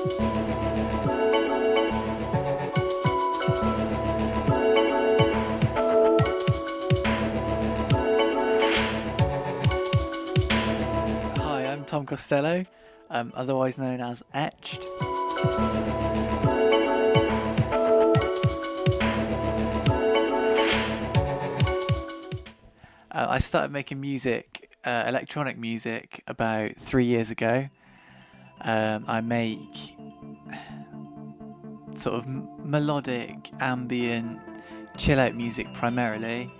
Hi, I'm Tom Costello, otherwise known as Etched. I started making music, electronic music, about 3 years ago. I make sort of melodic, ambient, chill out music primarily.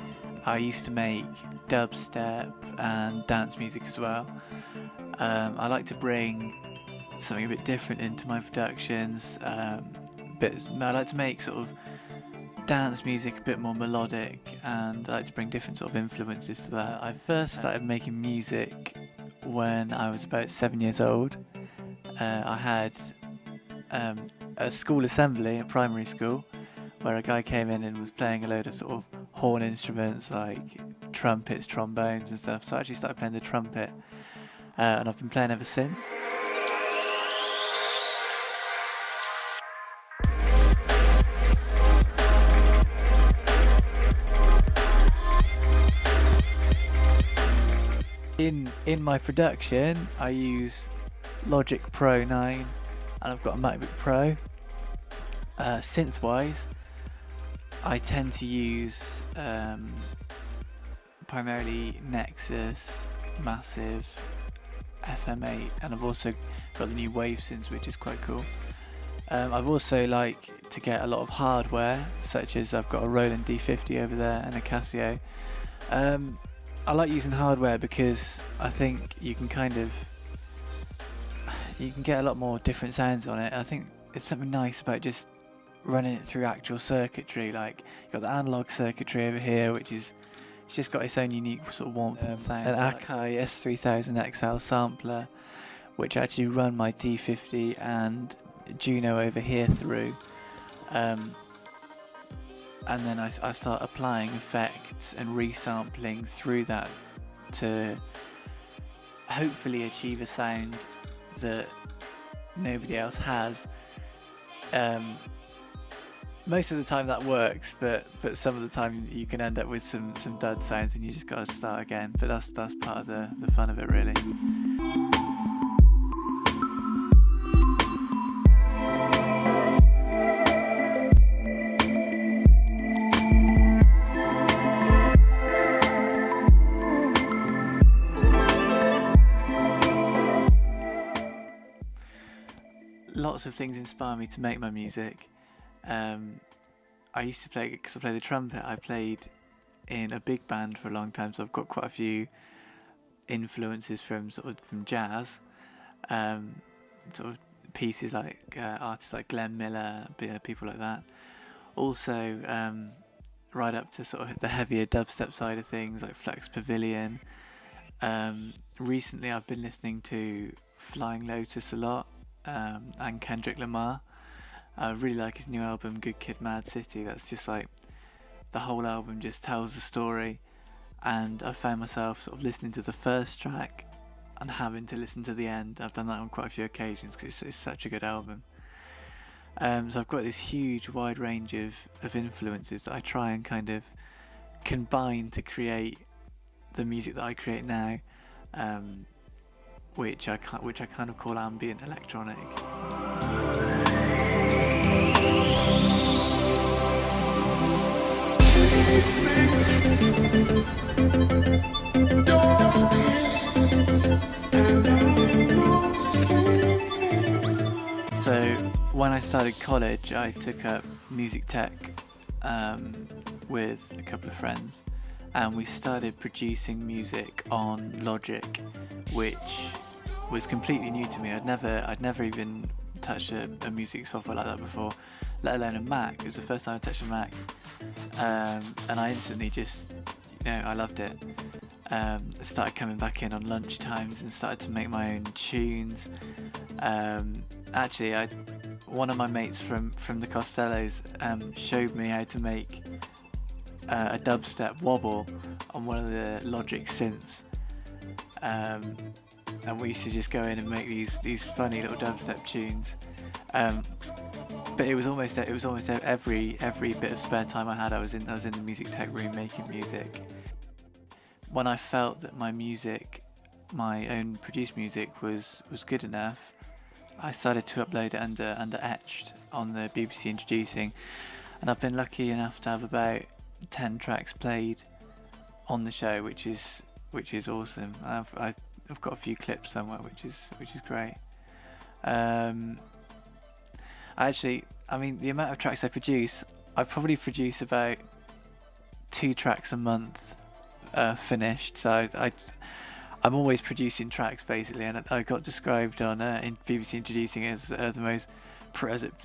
I used to make dubstep and dance music as well. I like to bring something a bit different into my productions. I like to make sort of dance music a bit more melodic, and I like to bring different sort of influences to that. I first started making music when I was about 7 years old. I had a school assembly, a primary school, where a guy came in and was playing a load of sort of horn instruments like trumpets, trombones and stuff. So I actually started playing the trumpet, and I've been playing ever since. In my production, I use Logic Pro 9, and I've got a MacBook Pro. Synth-wise, I tend to use primarily Nexus, Massive, FM8, and I've also got the new Wave synths, which is quite cool. I've also like to get a lot of hardware, such as I've got a Roland D50 over there and a Casio. I like using hardware because I think you can get a lot more different sounds on it. I think it's something nice about just running it through actual circuitry. Like, you've got the analog circuitry over here, which is, it's just got its own unique sort of warmth and sound. An Akai S3000XL sampler, which I actually run my D50 and Juno over here through. And then I start applying effects and resampling through that to hopefully achieve a sound that nobody else has. Most of the time that works, but some of the time you can end up with some dud sounds and you just gotta start again. But that's part of the fun of it, really. Lots of things inspire me to make my music. I used to play, because I play the trumpet, I played in a big band for a long time, so I've got quite a few influences from jazz, sort of pieces like artists like Glenn Miller, people like that. Also, right up to sort of the heavier dubstep side of things like Flex Pavilion. Recently I've been listening to Flying Lotus a lot, and Kendrick Lamar. I really like his new album, Good Kid, Mad City. That's just like, the whole album just tells a story, and I found myself sort of listening to the first track and having to listen to the end. I've done that on quite a few occasions because it's such a good album. So I've got this huge wide range of influences that I try and kind of combine to create the music that I create now, which I kind of call ambient electronic. So when I started college, I took up music tech with a couple of friends, and we started producing music on Logic, which was completely new to me. I'd never even touched a music software like that before, let alone a Mac. It was the first time I touched a Mac, and I instantly just, I loved it. I started coming back in on lunch times and started to make my own tunes. Actually, one of my mates from the Costellos showed me how to make a dubstep wobble on one of the Logic synths. and we used to just go in and make these funny little dubstep tunes. But it was almost every bit of spare time I had, I was in the music tech room making music. When I felt that my own produced music was good enough, I started to upload it under Etched on the BBC Introducing, and I've been lucky enough to have about 10 tracks played on the show, which is awesome. I've got a few clips somewhere, which is great. The amount of tracks I produce, I probably produce about 2 tracks a month finished. So I'm always producing tracks basically, and I got described on in BBC Introducing as the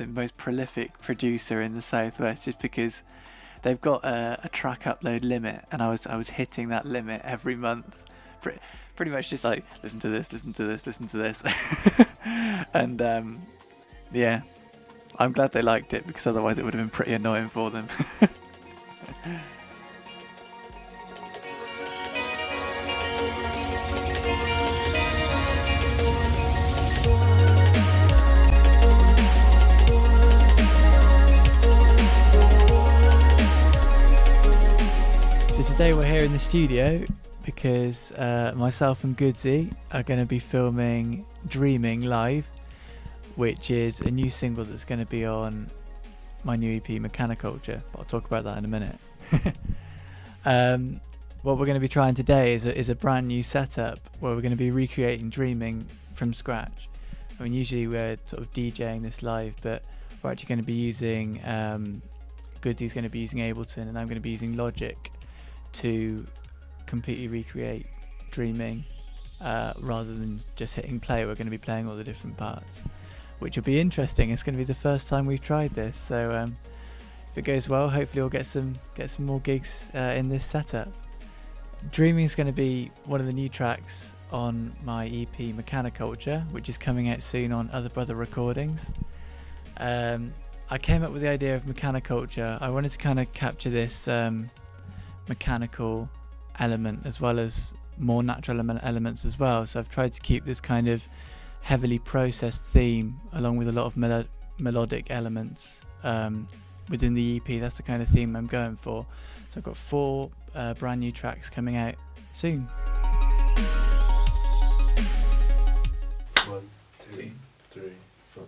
most prolific producer in the Southwest, just because they've got a track upload limit, and I was hitting that limit every month. Pretty much just like listen to this, and yeah, I'm glad they liked it, because otherwise it would have been pretty annoying for them. So today we're here in the studio because myself and Goodsy are going to be filming Dreaming live, which is a new single that's going to be on my new EP Mechaniculture, but I'll talk about that in a minute. What we're going to be trying today is a brand new setup where we're going to be recreating Dreaming from scratch. I mean, usually we're sort of DJing this live, but we're actually going to be using Goodsy's going to be using Ableton, and I'm going to be using Logic to completely recreate Dreaming. Rather than just hitting play, we're going to be playing all the different parts, which will be interesting. It's going to be the first time we've tried this, so if it goes well, hopefully we'll get some more gigs in this setup. Dreaming is going to be one of the new tracks on my EP Mechaniculture, which is coming out soon on Other Brother Recordings. I came up with the idea of Mechaniculture. I wanted to kind of capture this mechanical element as well as more natural elements as well, so I've tried to keep this kind of heavily processed theme along with a lot of melodic elements within the EP. That's the kind of theme I'm going for. So I've got 4 brand new tracks coming out soon. 1, 2, 3, 4.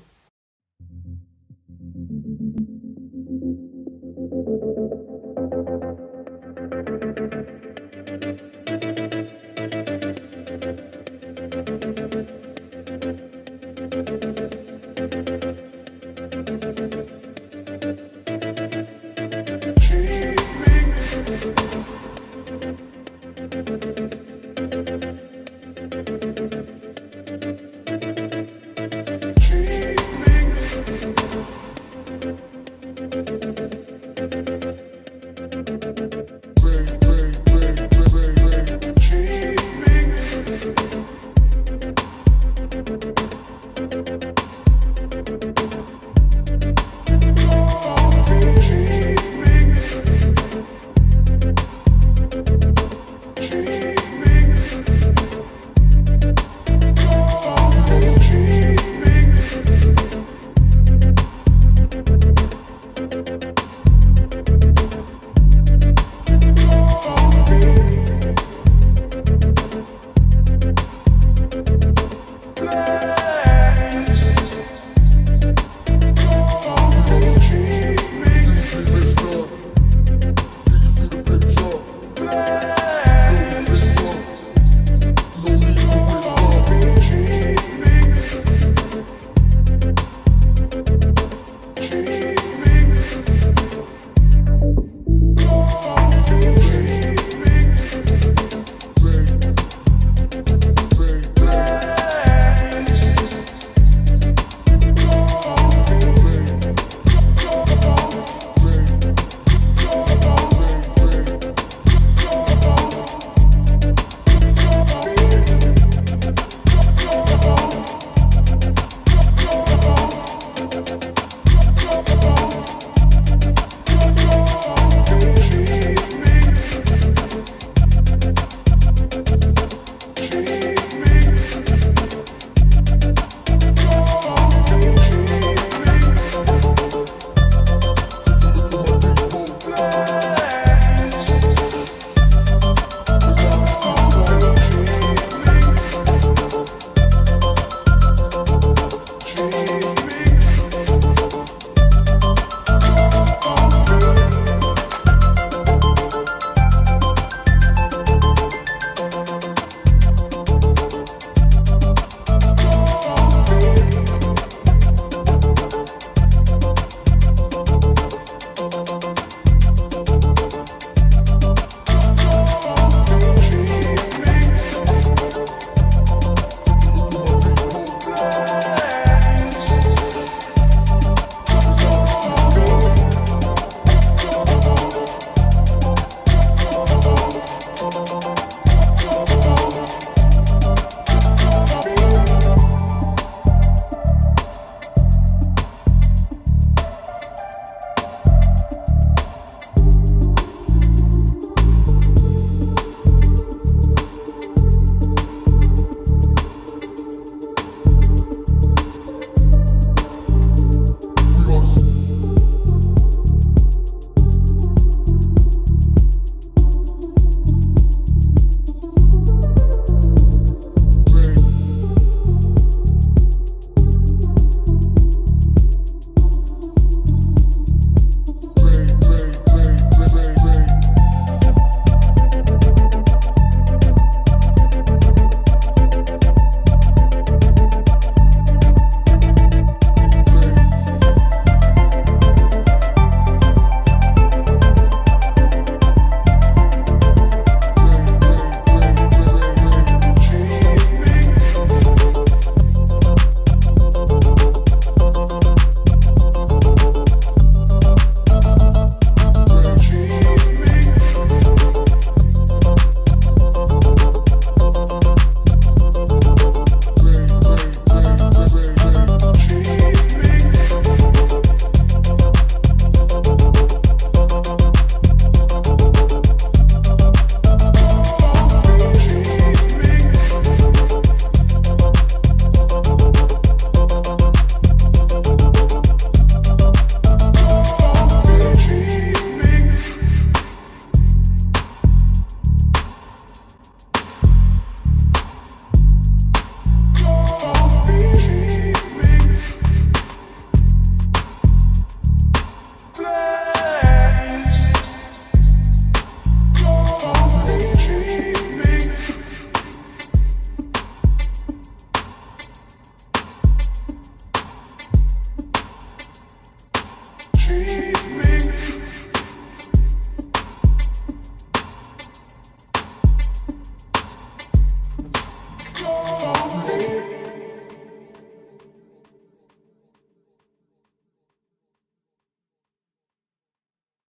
free.